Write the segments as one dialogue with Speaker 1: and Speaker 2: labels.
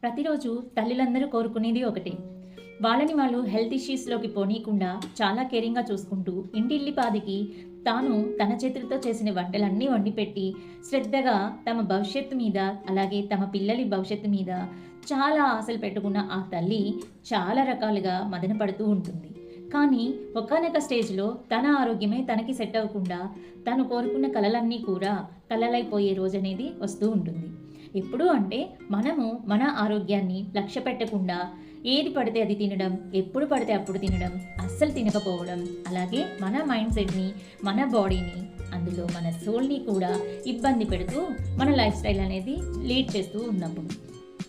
Speaker 1: ప్రతిరోజు తల్లులందరూ కోరుకునేది ఒకటే. వాళ్ళని వాళ్ళు హెల్త్ ఇష్యూస్‌లోకి పోనీయకుండా చాలా కేరింగ్‌గా చూసుకుంటూ, ఇంటిల్లిపాదికి తాను తన చేతులతో చేసిన వంటలన్నీ వండిపెట్టి, శ్రద్ధగా తమ భవిష్యత్తు మీద, అలాగే తమ పిల్లలి భవిష్యత్తు మీద చాలా ఆశలు పెట్టుకున్న ఆ తల్లి చాలా రకాలుగా మదన పడుతూ ఉంటుంది. కానీ ఒకానొక స్టేజ్‌లో తన ఆరోగ్యమే తనకి సెట్ అవ్వకుండా, తను కోరుకున్న కలలన్నీ కూడా కలలైపోయే రోజనేది వస్తూ ఉంటుంది. ఎప్పుడు అంటే మనము మన ఆరోగ్యాన్ని లక్ష్య పెట్టకుండా ఏది పడితే అది తినడం, ఎప్పుడు పడితే అప్పుడు తినడం, అస్సలు తినకపోవడం, అలాగే మన మైండ్ సెట్‌ని, మన బాడీని, అందులో మన సోల్‌ని కూడా ఇబ్బంది పెడుతూ మన లైఫ్ స్టైల్ అనేది లీడ్ చేస్తూ ఉన్నప్పుడు.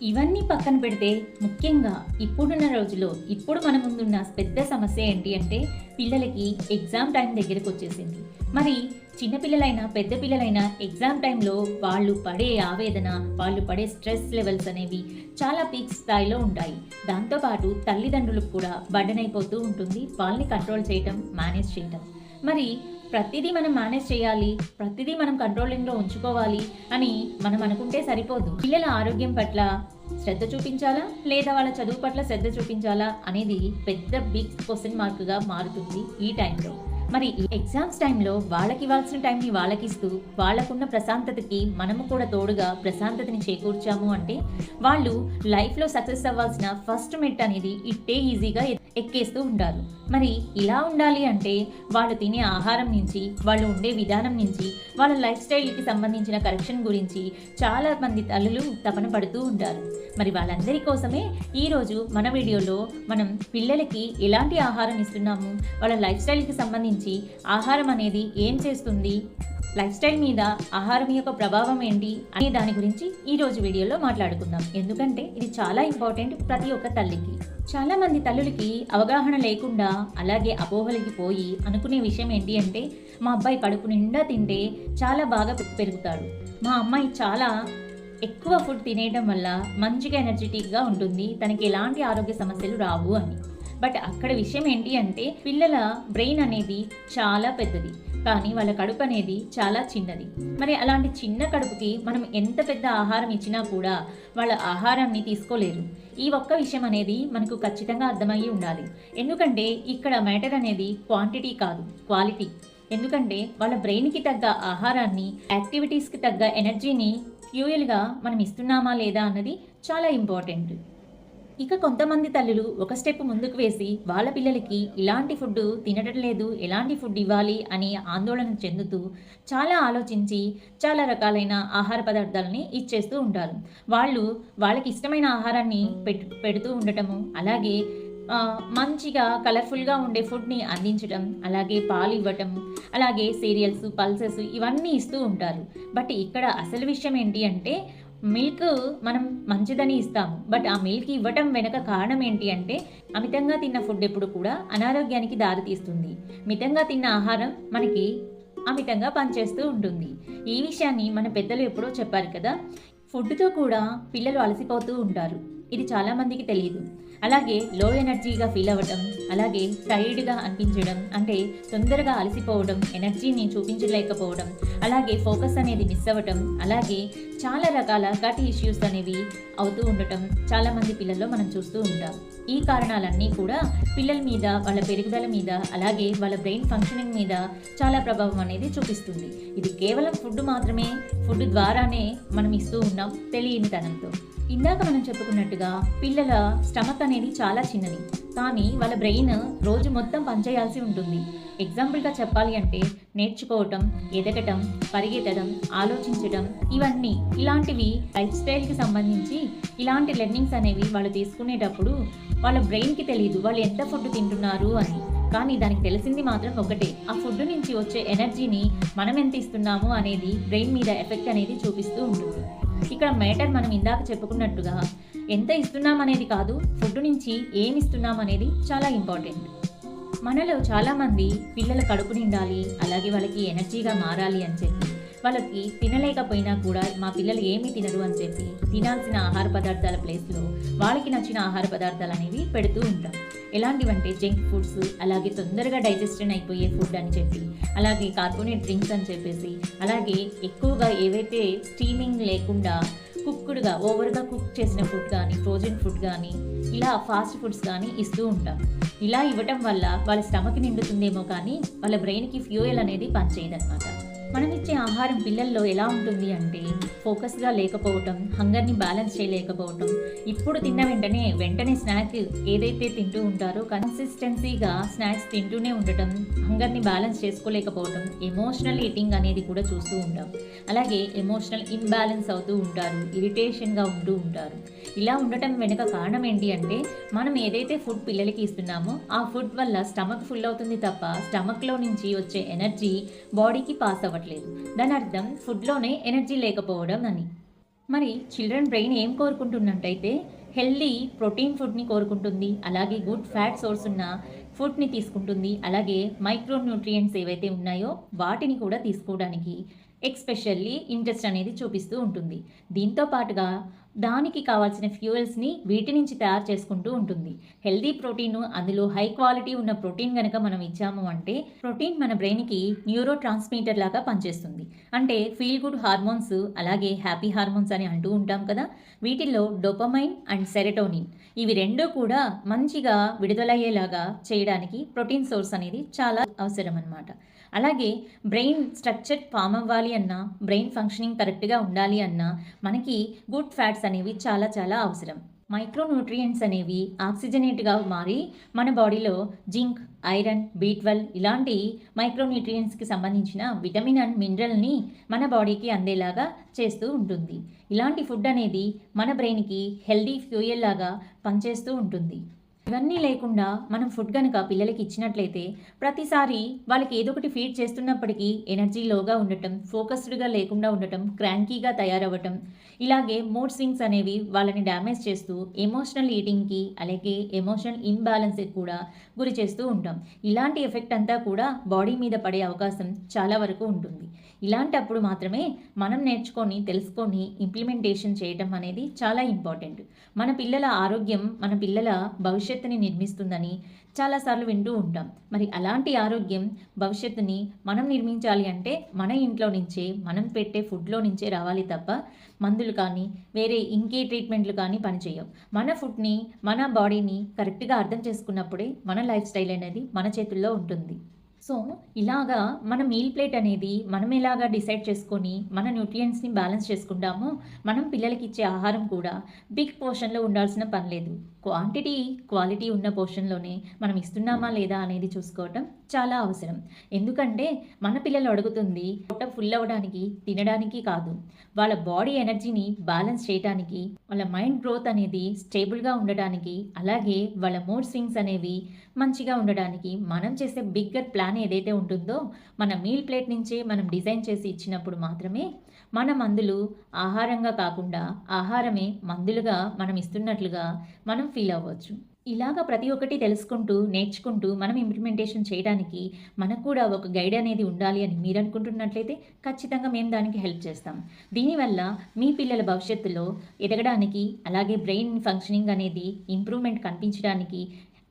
Speaker 1: ఇవన్నీ పక్కన పెడితే ముఖ్యంగా ఇప్పుడున్న రోజుల్లో ఇప్పుడు మన ముందున్న పెద్ద సమస్య ఏంటి అంటే పిల్లలకి ఎగ్జామ్ టైం దగ్గరకు వచ్చేసింది. మరి చిన్నపిల్లలైనా పెద్ద పిల్లలైనా ఎగ్జామ్ టైంలో వాళ్ళు పడే ఆవేదన, వాళ్ళు పడే స్ట్రెస్ లెవెల్స్ అనేవి చాలా పీక్ స్థాయిలో ఉంటాయి. దాంతోపాటు తల్లిదండ్రులకు కూడా బర్డెన్ అయిపోతూ ఉంటుంది వాళ్ళని కంట్రోల్ చేయటం, మేనేజ్ చేయటం. మరి ప్రతిదీ మనం మేనేజ్ చేయాలి, ప్రతిదీ మనం కంట్రోలింగ్లో ఉంచుకోవాలి అని మనం అనుకుంటే సరిపోదు. పిల్లల ఆరోగ్యం పట్ల శ్రద్ధ చూపించాలా లేదా వాళ్ళ చదువు పట్ల శ్రద్ధ చూపించాలా అనేది పెద్ద బిగ్ క్వశ్చన్ మార్క్గా మారుతుంది ఈ టైంలో. మరి ఈ ఎగ్జామ్స్ టైంలో వాళ్ళకి ఇవ్వాల్సిన టైంని వాళ్ళకిస్తూ, వాళ్ళకున్న ప్రశాంతతకి మనము కూడా తోడుగా ప్రశాంతతని చేకూర్చాము అంటే వాళ్ళు లైఫ్లో సక్సెస్ అవ్వాల్సిన ఫస్ట్ మెట్ అనేది ఇట్టే ఈజీగా ఎక్కేస్తూ ఉంటారు. మరి ఇలా ఉండాలి అంటే వాళ్ళు తినే ఆహారం నుంచి, వాళ్ళు ఉండే విధానం నుంచి, వాళ్ళ లైఫ్ స్టైల్కి సంబంధించిన కరెక్షన్ గురించి చాలా మంది తల్లులు తపన పడుతూ ఉంటారు. మరి వాళ్ళందరి కోసమే ఈరోజు మన వీడియోలో మనం పిల్లలకి ఎలాంటి ఆహారం ఇస్తున్నాము, వాళ్ళ లైఫ్ స్టైల్కి సంబంధించి ఆహారం అనేది ఏం చేస్తుంది, లైఫ్ స్టైల్ మీద ఆహారం యొక్క ప్రభావం ఏంటి అనే దాని గురించి ఈరోజు వీడియోలో మాట్లాడుకుందాం. ఎందుకంటే ఇది చాలా ఇంపార్టెంట్ ప్రతి ఒక్క తల్లికి. చాలా మంది తల్లులకి అవగాహన లేకుండా, అలాగే అపోహలకి పోయి అనుకునే విషయం ఏంటి అంటే మా అబ్బాయి కడుపు నిండా తింటే చాలా బాగా పెరుగుతాడు, మా అమ్మాయి చాలా ఎక్కువ ఫుడ్ తినేయడం వల్ల మంచిగా ఎనర్జెటిక్గా ఉంటుంది, తనకి ఎలాంటి ఆరోగ్య సమస్యలు రావు అని. బట్ అక్కడ విషయం ఏంటి అంటే పిల్లల బ్రెయిన్ అనేది చాలా పెద్దది, కానీ వాళ్ళ కడుపు అనేది చాలా చిన్నది. మరి అలాంటి చిన్న కడుపుకి మనం ఎంత పెద్ద ఆహారం ఇచ్చినా కూడా వాళ్ళ ఆహారాన్ని తీసుకోలేరు. ఈ ఒక్క విషయం అనేది మనకు ఖచ్చితంగా అర్థమయ్యి ఉండాలి. ఎందుకంటే ఇక్కడ మ్యాటర్ అనేది క్వాంటిటీ కాదు, క్వాలిటీ. ఎందుకంటే వాళ్ళ బ్రెయిన్కి తగ్గ ఆహారాన్ని, యాక్టివిటీస్కి తగ్గ ఎనర్జీని ఫ్యూయల్గా మనం ఇస్తున్నామా లేదా అన్నది చాలా ఇంపార్టెంట్. ఇక కొంతమంది తల్లులు ఒక స్టెప్ ముందుకు వేసి వాళ్ళ పిల్లలకి ఇలాంటి ఫుడ్ తినడం లేదు, ఎలాంటి ఫుడ్ ఇవ్వాలి అని ఆందోళన చెందుతూ చాలా ఆలోచించి చాలా రకాలైన ఆహార పదార్థాలని ఇచ్చేస్తూ ఉంటారు. వాళ్ళకి ఇష్టమైన ఆహారాన్ని పెడుతూ ఉండటము, అలాగే మంచిగా కలర్ఫుల్గా ఉండే ఫుడ్ని అందించడం, అలాగే పాలు ఇవ్వటం, అలాగే సీరియల్స్, పల్సెస్ ఇవన్నీ ఇస్తూ ఉంటారు. బట్ ఇక్కడ అసలు విషయం ఏంటి అంటే మిల్క్ మనం మంచిదని ఇస్తాము, బట్ ఆ మిల్క్ ఇవ్వటం వెనక కారణం ఏంటి అంటే అమితంగా తిన్న ఫుడ్ ఎప్పుడు కూడా అనారోగ్యానికి దారితీస్తుంది. మితంగా తిన్న ఆహారం మనకి అమితంగా పనిచేస్తూ ఉంటుంది. ఈ విషయాన్ని మన పెద్దలు ఎప్పుడో చెప్పారు కదా. ఫుడ్తో కూడా పిల్లలు అలసిపోతూ ఉంటారు, ఇది చాలామందికి తెలియదు. అలాగే లో ఎనర్జీగా ఫీల్ అవ్వటం, అలాగే టైర్డ్గా అనిపించడం, అంటే తొందరగా అలసిపోవడం, ఎనర్జీని చూపించలేకపోవడం, అలాగే ఫోకస్ అనేది మిస్ అవ్వటం, అలాగే చాలా రకాల గట్ ఇష్యూస్ అనేవి అవుతూ ఉండటం చాలామంది పిల్లల్లో మనం చూస్తూ ఉంటాం. ఈ కారణాలన్నీ కూడా పిల్లల మీద, వాళ్ళ పెరుగుదల మీద, అలాగే వాళ్ళ బ్రెయిన్ ఫంక్షనింగ్ మీద చాలా ప్రభావం అనేది చూపిస్తుంది. ఇది కేవలం ఫుడ్ మాత్రమే, ఫుడ్ ద్వారానే మనం ఇస్తూ ఉన్నాం తెలియని తనంతో. ఇందాక మనం చెప్పుకున్నట్టుగా పిల్లల స్టమక్ అనేది చాలా చిన్నది, కానీ వాళ్ళ బ్రెయిన్ రోజు మొత్తం పనిచేయాల్సి ఉంటుంది. ఎగ్జాంపుల్గా చెప్పాలి అంటే నేర్చుకోవటం, ఎదగటం, పరిగెత్తడం, ఆలోచించడం, ఇవన్నీ ఇలాంటివి లైఫ్ స్టైల్కి సంబంధించి ఇలాంటి లెర్నింగ్స్ అనేవి వాళ్ళు తీసుకునేటప్పుడు వాళ్ళ బ్రెయిన్కి తెలియదు వాళ్ళు ఎంత ఫుడ్ తింటున్నారు అని. కానీ దానికి తెలిసింది మాత్రం ఒకటే, ఆ ఫుడ్ నుంచి వచ్చే ఎనర్జీని మనం ఎంత ఇస్తున్నాము అనేది బ్రెయిన్ మీద ఎఫెక్ట్ అనేది చూపిస్తూ ఉంటుంది. ఇక్కడ మ్యాటర్ మనం ఇందాక చెప్పుకున్నట్టుగా ఎంత ఇస్తున్నాం అనేది కాదు, ఫుడ్ నుంచి ఏమి ఇస్తున్నాం అనేది చాలా ఇంపార్టెంట్. మనలో చాలామంది పిల్లల కడుపు నిండాలి, అలాగే వాళ్ళకి ఎనర్జీగా మారాలి అని చెప్పి వాళ్ళకి తినలేకపోయినా కూడా మా పిల్లలు ఏమీ తినరు అని చెప్పి తినాల్సిన ఆహార పదార్థాల ప్లేస్లో వాళ్ళకి నచ్చిన ఆహార పదార్థాలు అనేవి పెడుతూ ఉంటాం. ఎలాంటివంటే జంక్ ఫుడ్స్, అలాగే తొందరగా డైజెషన్ అయిపోయే ఫుడ్ అని చెప్పి, అలాగే కార్బోనేట్ డ్రింక్స్ అని చెప్పేసి, అలాగే ఎక్కువగా ఏవైతే స్టీమింగ్ లేకుండా కుక్డ్గా ఓవర్గా కుక్ చేసిన ఫుడ్ కానీ, ఫ్రోజన్ ఫుడ్ కానీ, ఇలా ఫాస్ట్ ఫుడ్స్ కానీ ఇస్తూ ఉంటాం. ఇలా ఇవ్వటం వల్ల వాళ్ళ స్టమక్ నిండుతుందేమో కానీ వాళ్ళ బ్రెయిన్కి ఫ్యూయల్ అనేది పనిచేయదన్నమాట. మనం ఇచ్చే ఆహారం పిల్లల్లో ఎలా ఉంటుంది అంటే ఫోకస్గా లేకపోవటం, హంగర్ని బ్యాలెన్స్ చేయలేకపోవటం, ఇప్పుడు తిన్న వెంటనే స్నాక్ ఏదైతే తింటూ ఉంటారో కన్సిస్టెన్సీగా స్నాక్స్ తింటూనే ఉండటం, హంగర్ని బ్యాలెన్స్ చేసుకోలేకపోవటం, ఎమోషనల్ ఈటింగ్ అనేది కూడా చూస్తూ ఉంటాం. అలాగే ఎమోషనల్ ఇంబ్యాలెన్స్ అవుతూ ఉంటారు, ఇరిటేషన్గా ఉంటూ ఉంటారు. ఇలా ఉండటం వెనుక కారణం ఏంటి అంటే మనం ఏదైతే ఫుడ్ పిల్లలకి ఇస్తున్నామో ఆ ఫుడ్ వల్ల స్టమక్ ఫుల్ అవుతుంది తప్ప స్టమక్లో నుంచి వచ్చే ఎనర్జీ బాడీకి పాస్ అవ్వట్లేదు. దాని అర్థం ఫుడ్లోనే ఎనర్జీ లేకపోవడం అని. మరి చిల్డ్రన్ బ్రెయిన్ ఏం కోరుకుంటున్నట్టయితే హెల్దీ ప్రోటీన్ ఫుడ్ని కోరుకుంటుంది, అలాగే గుడ్ ఫ్యాట్ సోర్స్ ఉన్న ఫుడ్ని తీసుకుంటుంది, అలాగే మైక్రో న్యూట్రియంట్స్ ఏవైతే ఉన్నాయో వాటిని కూడా తీసుకోవడానికి ఎక్స్పెషల్లీ ఇంట్రెస్ట్ అనేది చూపిస్తూ ఉంటుంది. దీంతో పాటుగా దానికి కావాల్సిన ఫ్యూయల్స్ని వీటి నుంచి తయారు చేసుకుంటూ ఉంటుంది. హెల్దీ ప్రోటీన్, అందులో హై క్వాలిటీ ఉన్న ప్రోటీన్ కనుక మనం ఇచ్చాము అంటే ప్రోటీన్ మన బ్రెయిన్కి న్యూరో ట్రాన్స్మిటర్ లాగా పనిచేస్తుంది. అంటే ఫీల్ గుడ్ హార్మోన్స్, అలాగే హ్యాపీ హార్మోన్స్ అని అంటూ ఉంటాం కదా, వీటిల్లో డోపమైన్ అండ్ సెరటోనిన్ ఇవి రెండూ కూడా మంచిగా విడుదలయ్యేలాగా చేయడానికి ప్రోటీన్ సోర్స్ అనేది చాలా అవసరం అన్నమాట. అలాగే బ్రెయిన్ స్ట్రక్చర్ ఫామ్ అవ్వాలి అన్నా, బ్రెయిన్ ఫంక్షనింగ్ కరెక్ట్గా ఉండాలి అన్నా మనకి గుడ్ ఫ్యాట్స్ అనేవి చాలా చాలా అవసరం. మైక్రో న్యూట్రియంట్స్ అనేవి ఆక్సిజనేట్గా మారి మన బాడీలో జింక్, ఐరన్, B12 ఇలాంటి మైక్రో న్యూట్రియంట్స్కి సంబంధించిన విటమిన్ అండ్ మినరల్ని మన బాడీకి అందేలాగా చేస్తూ ఉంటుంది. ఇలాంటి ఫుడ్ అనేది మన బ్రెయిన్కి హెల్దీ ఫ్యూయల్ లాగా పనిచేస్తూ ఉంటుంది. ఇవన్నీ లేకుండా మనం ఫుడ్ కనుక పిల్లలకి ఇచ్చినట్లయితే ప్రతిసారి వాళ్ళకి ఏదో ఒకటి ఫీడ్ చేస్తున్నప్పటికీ ఎనర్జీ లోగా ఉండటం, ఫోకస్డ్గా లేకుండా ఉండటం, క్రాంకీగా తయారవ్వటం, ఇలాగే మూడ్ స్వింగ్స్ అనేవి వాళ్ళని డ్యామేజ్ చేస్తూ ఎమోషనల్ ఈటింగ్కి, అలాగే ఎమోషనల్ ఇంబ్యాలెన్స్కి కూడా గురి చేస్తూ ఉంటాం. ఇలాంటి ఎఫెక్ట్ అంతా కూడా బాడీ మీద పడే అవకాశం చాలా వరకు ఉంటుంది. ఇలాంటప్పుడు మాత్రమే మనం నేర్చుకొని, తెలుసుకొని ఇంప్లిమెంటేషన్ చేయటం అనేది చాలా ఇంపార్టెంట్. మన పిల్లల ఆరోగ్యం మన పిల్లల భవిష్యత్తుని నిర్మిస్తుందని చాలాసార్లు వింటూ ఉంటాం. మరి అలాంటి ఆరోగ్యం భవిష్యత్తుని మనం నిర్మించాలి అంటే మన ఇంట్లో నుంచే, మనం పెట్టే ఫుడ్లో నుంచే రావాలి తప్ప మందులు కానీ వేరే ఇంకే ట్రీట్మెంట్లు కానీ పనిచేయవు. మన ఫుడ్ని, మన బాడీని కరెక్ట్గా అర్థం చేసుకున్నప్పుడే మన లైఫ్ స్టైల్ అనేది మన చేతుల్లో ఉంటుంది. సో ఇలాగా మన మీల్ ప్లేట్ అనేది మనం ఎలాగా డిసైడ్ చేసుకొని మన న్యూట్రియంట్స్ని బ్యాలెన్స్ చేసుకుంటామో మనం పిల్లలకి ఇచ్చే ఆహారం కూడా బిగ్ పోర్షన్లో ఉండాల్సిన పని లేదు. క్వాంటిటీ, క్వాలిటీ ఉన్న పోర్షన్లోనే మనం ఇస్తున్నామా లేదా అనేది చూసుకోవటం చాలా అవసరం. ఎందుకంటే మన పిల్లలు అడుగుతుంది పొట్ట ఫుల్ అవ్వడానికి, తినడానికి కాదు, వాళ్ళ బాడీ ఎనర్జీని బ్యాలెన్స్ చేయడానికి, వాళ్ళ మైండ్ గ్రోత్ అనేది స్టేబుల్గా ఉండడానికి, అలాగే వాళ్ళ మూడ్ స్వింగ్స్ అనేవి మంచిగా ఉండడానికి మనం చేసే బిగ్గర్ ప్లాన్ ఏదైతే ఉంటుందో మన మీల్ ప్లేట్ నుంచే మనం డిజైన్ చేసి ఇచ్చినప్పుడు మాత్రమే మన మందులు ఆహారంగా కాకుండా ఆహారమే మందులుగా మనం ఇస్తున్నట్లుగా మనం ఫీల్ అవ్వచ్చు. ఇలాగ ప్రతి ఒక్కటి తెలుసుకుంటూ, నేర్చుకుంటూ మనం ఇంప్లిమెంటేషన్ చేయడానికి మనకు కూడా ఒక గైడ్ అనేది ఉండాలి అని మీరు అనుకుంటున్నట్లయితే ఖచ్చితంగా మేము దానికి హెల్ప్ చేస్తాం. దీనివల్ల మీ పిల్లల భవిష్యత్తులో ఎదగడానికి, అలాగే బ్రెయిన్ ఫంక్షనింగ్ అనేది ఇంప్రూవ్మెంట్ కనిపించడానికి,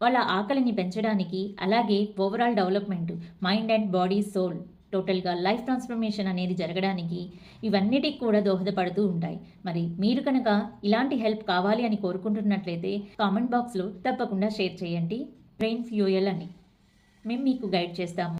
Speaker 1: వాళ్ళ ఆకలిని పెంచడానికి, అలాగే overall development, mind and body, soul టోటల్గా లైఫ్ ట్రాన్స్ఫర్మేషన్ అనేది జరగడానికి ఇవన్నిటికి కూడా దోహదపడుతూ ఉంటాయి. మరి మీరు కనుక ఇలాంటి హెల్ప్ కావాలి అని కోరుకుంటున్నట్లయితే కామెంట్ బాక్స్లో తప్పకుండా షేర్ చేయండి. బ్రెయిన్ ఫ్యూయల్ అని మేము మీకు గైడ్ చేస్తాము.